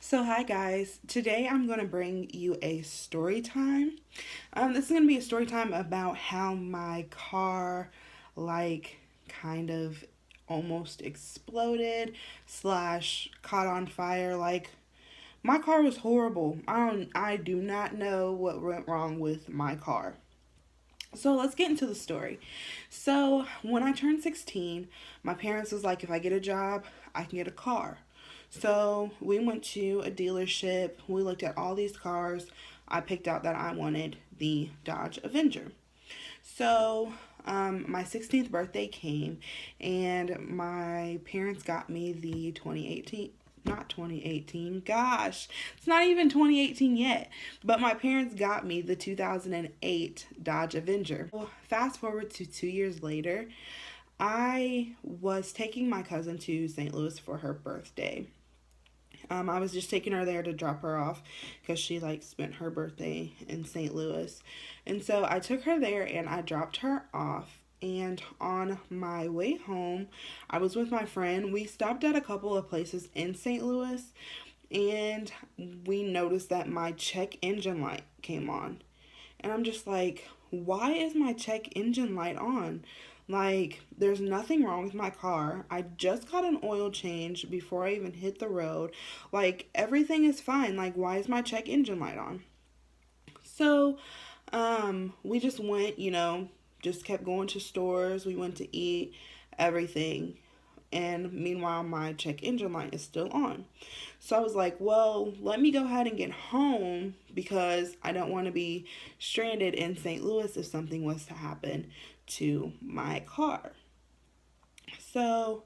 So, hi guys. Today I'm going to bring you a story time. This is going to be a story time about how my car, like, kind of almost exploded slash caught on fire. Like, my car was horrible. I do not know what went wrong with my car. So let's get into the story. So when I turned 16, my parents was like, if I get a job, I can get a car. So we went to a dealership. We looked at all these cars. I picked out that I wanted the Dodge Avenger. So my 16th birthday came, and my parents got me the 2018. Not 2018. Gosh, it's not even 2018 yet. But my parents got me the 2008 Dodge Avenger. Well, fast forward to 2 years later, I was taking my cousin to St. Louis for her birthday. I was just taking her there to drop her off because she like spent her birthday in St. Louis. And so I took her there and I dropped her off. And on my way home, I was with my friend. We stopped at a couple of places in St. Louis and we noticed that my check engine light came on. And I'm just like, why is my check engine light on? Like, there's nothing wrong with my car. I just got an oil change before I even hit the road. Like, everything is fine. Like, why is my check engine light on? So, we just went, just kept going to stores. We went to eat, everything. And meanwhile, my check engine light is still on. So I was like, well, let me go ahead and get home because I don't want to be stranded in St. Louis if something was to happen to my car. So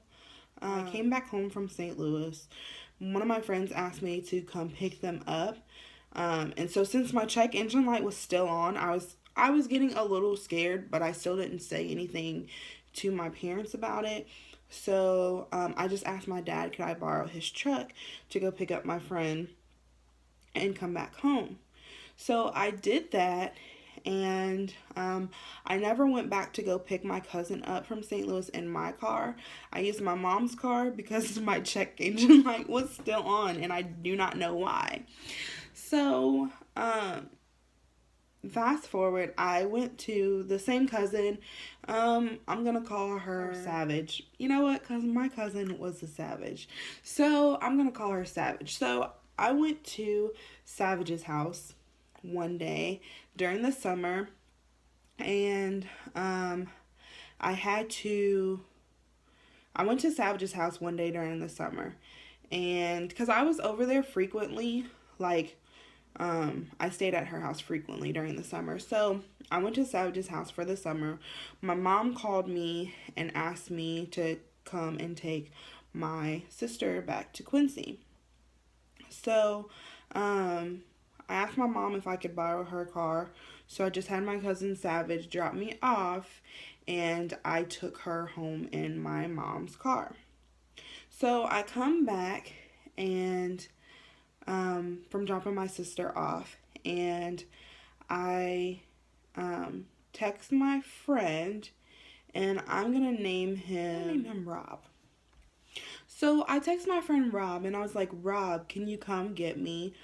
I came back home from St. Louis. One of my friends asked me to come pick them up. And so since my check engine light was still on, I was getting a little scared, but I still didn't say anything to my parents about it. So I just asked my dad, could I borrow his truck to go pick up my friend and come back home? So I did that, and I never went back to go pick my cousin up from St. Louis in my car. I used my mom's car because my check engine light was still on, and I do not know why. So, fast forward, I went to the same cousin. I'm gonna call her Savage. You know what? Cause my cousin was a savage, so I'm gonna call her Savage. So I went to Savage's house one day during the summer, and I had to. I went to Savage's house one day during the summer, and because I was over there frequently, like I stayed at her house frequently during the summer. So I went to Savage's house for the summer. My mom called me and asked me to come and take my sister back to Quincy. So I asked my mom if I could borrow her car. So I just had my cousin Savage drop me off and I took her home in my mom's car. So I come back and from dropping my sister off, and I text my friend, and I'm gonna name him Rob. So I text my friend Rob, and I was like, Rob, can you come get me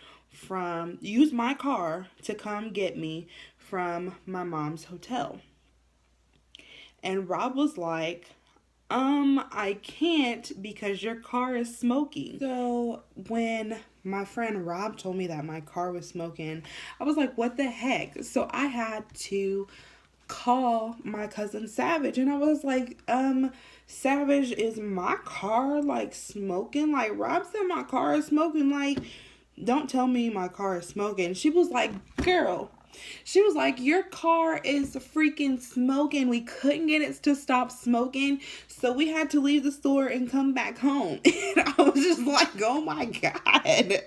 use my car to come get me from my mom's hotel? And Rob was like, I can't because your car is smoking. So when my friend Rob told me that my car was smoking, I was like, what the heck? So I had to call my cousin Savage, and I was like, Savage, is my car like smoking? Like, Rob said my car is smoking. Like, don't tell me my car is smoking. She was like, girl, she was like, your car is freaking smoking. We couldn't get it to stop smoking. So we had to leave the store and come back home. And I was just like, oh my God.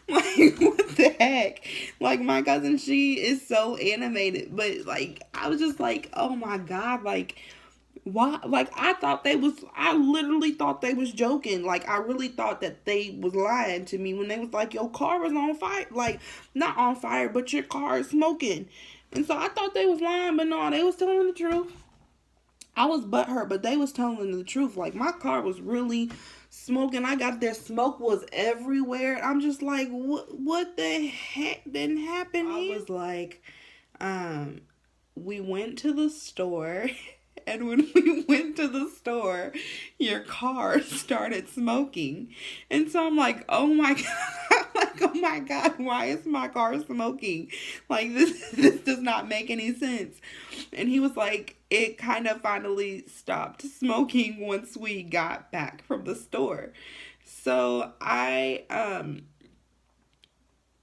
Like, what the heck? Like, my cousin, she is so animated. But, like, I was just like, oh my God. Like, why? Like, I literally thought they was joking. Like, I really thought that they was lying to me when they was like, your car was on fire. Like, not on fire, but your car is smoking. And so I thought they was lying, but no, they was telling the truth. I was butthurt, but they was telling the truth. Like, my car was really smoking. I got there, smoke was everywhere. I'm just like, what the heck didn't happen here? I was like, um, we went to the store, and when we went to the store, your car started smoking. And so I'm like, oh my God, like, oh my God, why is my car smoking? Like, this does not make any sense. And he was like, it kind of finally stopped smoking once we got back from the store. So I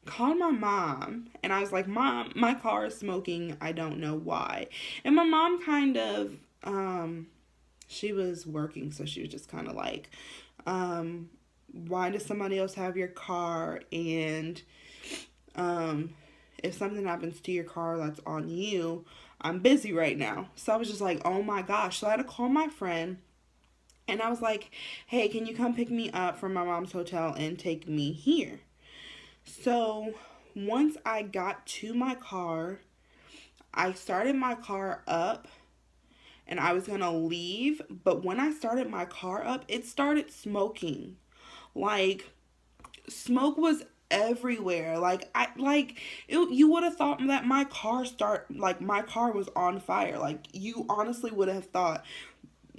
called my mom and I was like, Mom, my car is smoking. I don't know why. And my mom kind of, she was working, so she was just kind of like, why does somebody else have your car? And if something happens to your car, that's on you. I'm busy right now. So I was just like, oh my gosh. So I had to call my friend. And I was like, hey, can you come pick me up from my mom's hotel and take me here? So once I got to my car, I started my car up and I was gonna leave. But when I started my car up, it started smoking. Like, smoke was everywhere. You would have thought that my car was on fire. Like, you honestly would have thought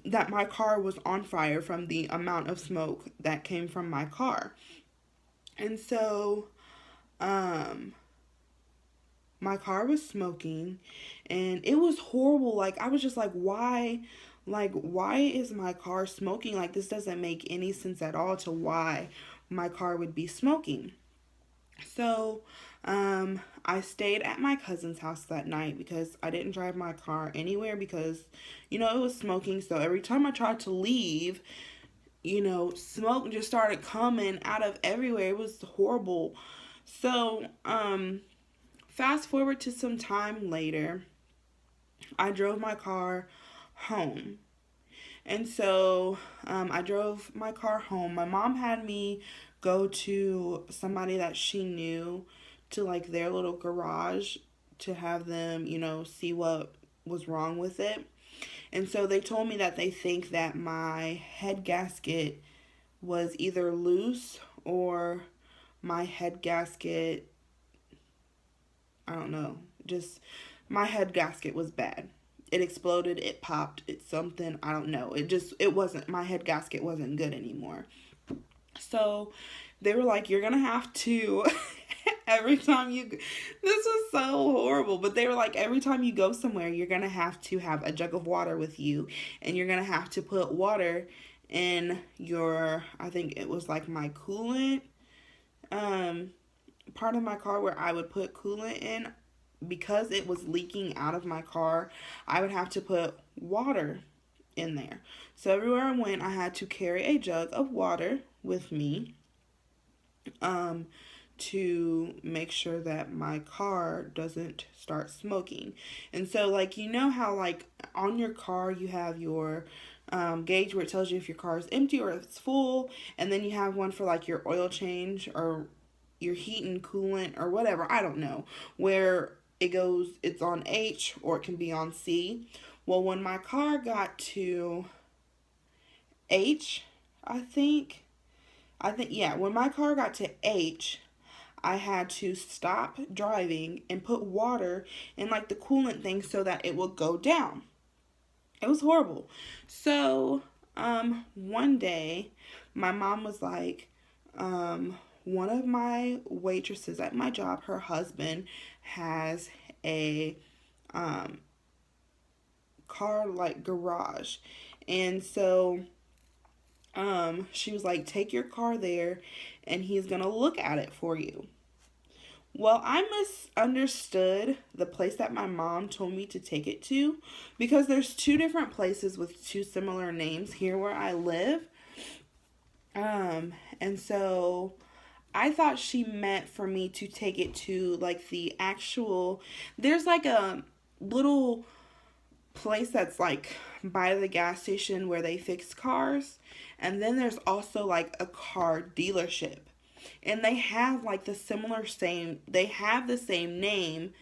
that my car was on fire from the amount of smoke that came from my car. And so my car was smoking and it was horrible. Like, I was just like, why is my car smoking? Like, this doesn't make any sense at all to why my car would be smoking. So I stayed at my cousin's house that night because I didn't drive my car anywhere because, it was smoking. So every time I tried to leave, smoke just started coming out of everywhere. It was horrible. So fast forward to some time later, I drove my car home. And so I drove my car home. My mom had me go to somebody that she knew to like their little garage to have them, see what was wrong with it. And so they told me that they think that my head gasket was either loose or my head gasket, I don't know, just my head gasket was bad. It exploded, it popped, it's something, I don't know. It wasn't, my head gasket wasn't good anymore. So they were like, you're gonna have to, every time this was so horrible, but they were like, every time you go somewhere, you're gonna have to have a jug of water with you, and you're gonna have to put water in I think it was like my coolant, part of my car where I would put coolant in. Because it was leaking out of my car, I would have to put water in there. So everywhere I went, I had to carry a jug of water with me to make sure that my car doesn't start smoking. And so, like, how, like, on your car you have your gauge where it tells you if your car is empty or if it's full, and then you have one for, like, your oil change or your heat and coolant or whatever, I don't know, where it's on H or it can be on C. Well, when my car got to H, yeah, when my car got to H, I had to stop driving and put water in like the coolant thing so that it would go down. It was horrible. So, one day my mom was like, one of my waitresses at my job, her husband has a car like garage. And so she was like, take your car there and he's gonna look at it for you. Well, I misunderstood the place that my mom told me to take it to because there's two different places with two similar names here where I live. And so I thought she meant for me to take it to like the actual, there's like a little place that's like by the gas station where they fix cars. And then there's also like a car dealership. And they have like they have the same name,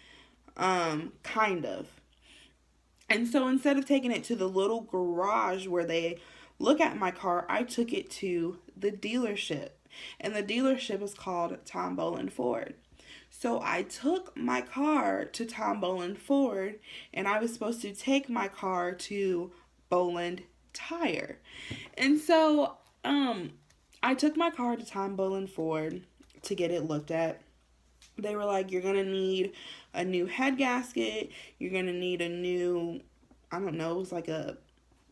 kind of. And so instead of taking it to the little garage where they look at my car, I took it to the dealership. And the dealership is called Tom Boland Ford. So I took my car to Tom Boland Ford, and I was supposed to take my car to Boland Tire. And so I took my car to Tom Boland Ford to get it looked at. They were like, you're going to need a new head gasket. You're going to need a new, I don't know, it was like a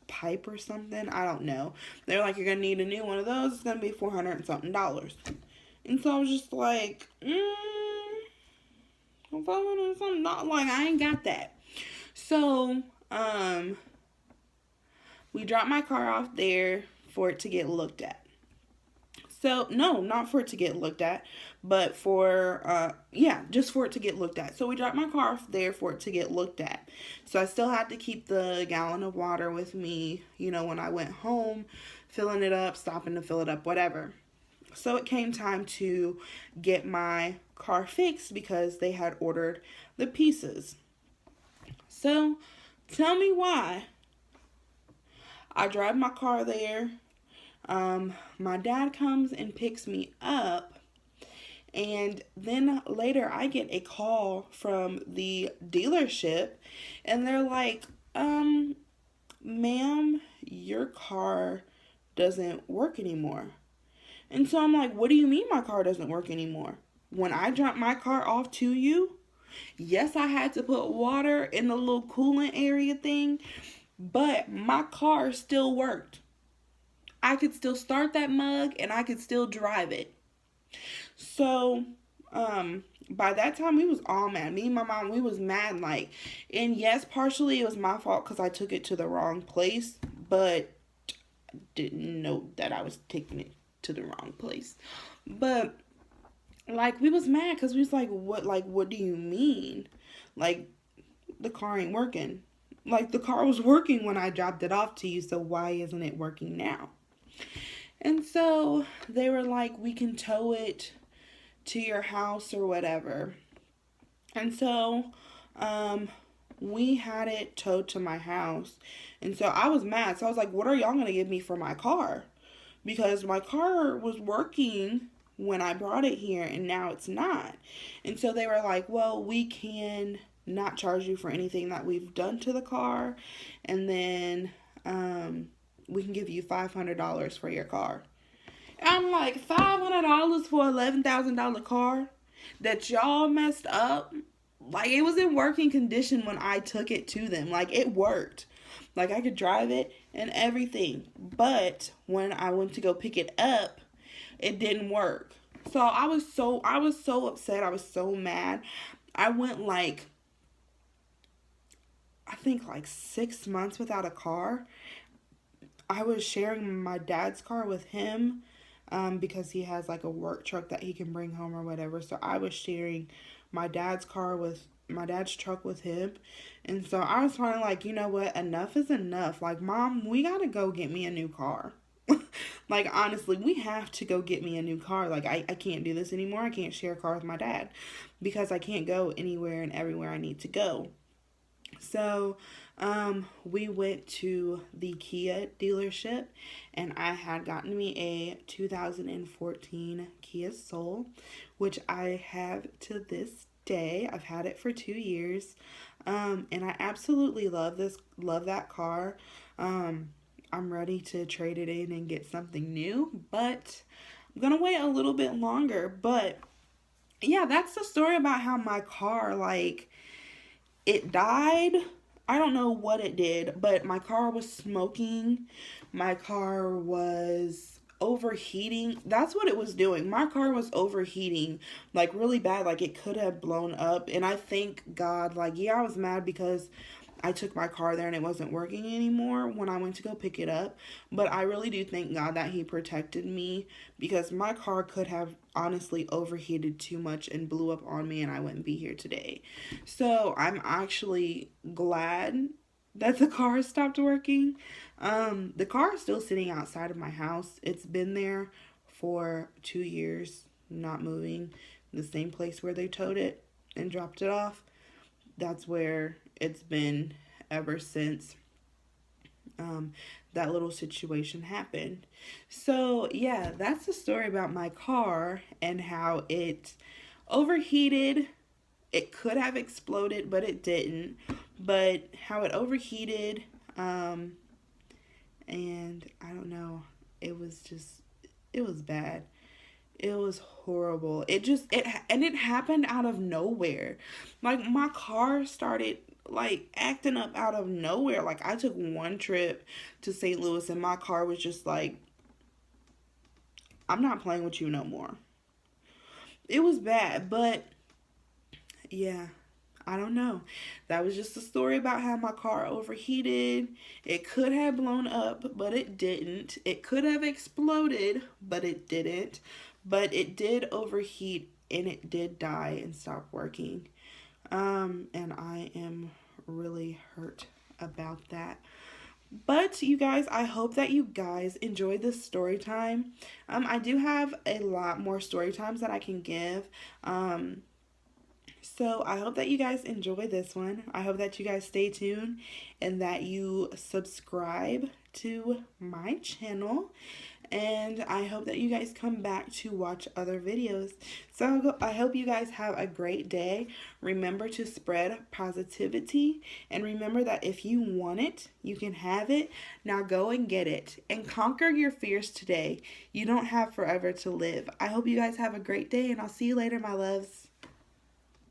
pipe or something. I don't know. They're like, you're going to need a new one of those. It's going to be $400 and something. And so I was just like, $500 and something. Not like, I ain't got that. So, we dropped my car off there for it to get looked at. So, no, not for it to get looked at, but just for it to get looked at. So we dropped my car off there for it to get looked at. So I still had to keep the gallon of water with me, when I went home, filling it up, stopping to fill it up, whatever. So it came time to get my car fixed because they had ordered the pieces. So, tell me why. I drive my car there. My dad comes and picks me up, and then later I get a call from the dealership, and they're like, ma'am, your car doesn't work anymore. And so I'm like, what do you mean my car doesn't work anymore? When I dropped my car off to you, yes, I had to put water in the little coolant area thing, but my car still worked. I could still start that mug and I could still drive it. So, by that time we was all mad. Me and my mom, we was mad, and yes, partially it was my fault because I took it to the wrong place, but didn't know that I was taking it to the wrong place. But, we was mad because we was like, what do you mean? The car ain't working. The car was working when I dropped it off to you, so why isn't it working now? And so they were like, we can tow it to your house or whatever. And so we had it towed to my house. And so I was mad. So I was like, what are y'all going to give me for my car? Because my car was working when I brought it here and now it's not. And so they were like, well, we can not charge you for anything that we've done to the car. And then we can give you $500 for your car. And I'm like, $500 for $11,000 car that y'all messed up? It was in working condition when I took it to them. It worked. I could drive it and everything. But when I went to go pick it up, it didn't work. So I was so upset. I was so mad. I went I think 6 months without a car. I was sharing my dad's car with him because he has a work truck that he can bring home or whatever. So I was sharing my dad's truck with him. And so I was finally you know what? Enough is enough. Mom, we got to go get me a new car. Honestly, we have to go get me a new car. I can't do this anymore. I can't share a car with my dad because I can't go anywhere and everywhere I need to go. So, we went to the Kia dealership, and I had gotten me a 2014 Kia Soul, which I have to this day. I've had it for 2 years, and I absolutely love that car. I'm ready to trade it in and get something new, but I'm gonna wait a little bit longer. But yeah, that's the story about how my car, it died. I don't know what it did, but my car was smoking. My car was overheating. That's what it was doing. My car was overheating, really bad. It could have blown up. And I thank God, I was mad because I took my car there and it wasn't working anymore when I went to go pick it up. But I really do thank God that he protected me because my car could have honestly overheated too much and blew up on me and I wouldn't be here today. So I'm actually glad that the car stopped working. The car is still sitting outside of my house. It's been there for 2 years, not moving. The same place where they towed it and dropped it off. That's where it's been ever since. um, that little situation happened. So, yeah, that's the story about my car and how it overheated. It could have exploded, but it didn't. But how it overheated, um, and I don't know, it was just, it was bad. It was horrible. It happened out of nowhere. Like my car started like acting up out of nowhere. Like I took one trip to St. Louis and my car was just like, I'm not playing with you no more. It was bad, but yeah, I don't know. That was just a story about how my car overheated. It could have blown up, but it didn't. It could have exploded, but it didn't. But it did overheat and it did die and stop working. And I am really hurt about that. But you guys, I hope that you guys enjoyed this story time. I do have a lot more story times that I can give. So I hope that you guys enjoy this one. I hope that you guys stay tuned and that you subscribe to my channel. And I hope that you guys come back to watch other videos. So I hope you guys have a great day. Remember to spread positivity. And remember that if you want it, you can have it. Now go and get it. And conquer your fears today. You don't have forever to live. I hope you guys have a great day. And I'll see you later, my loves.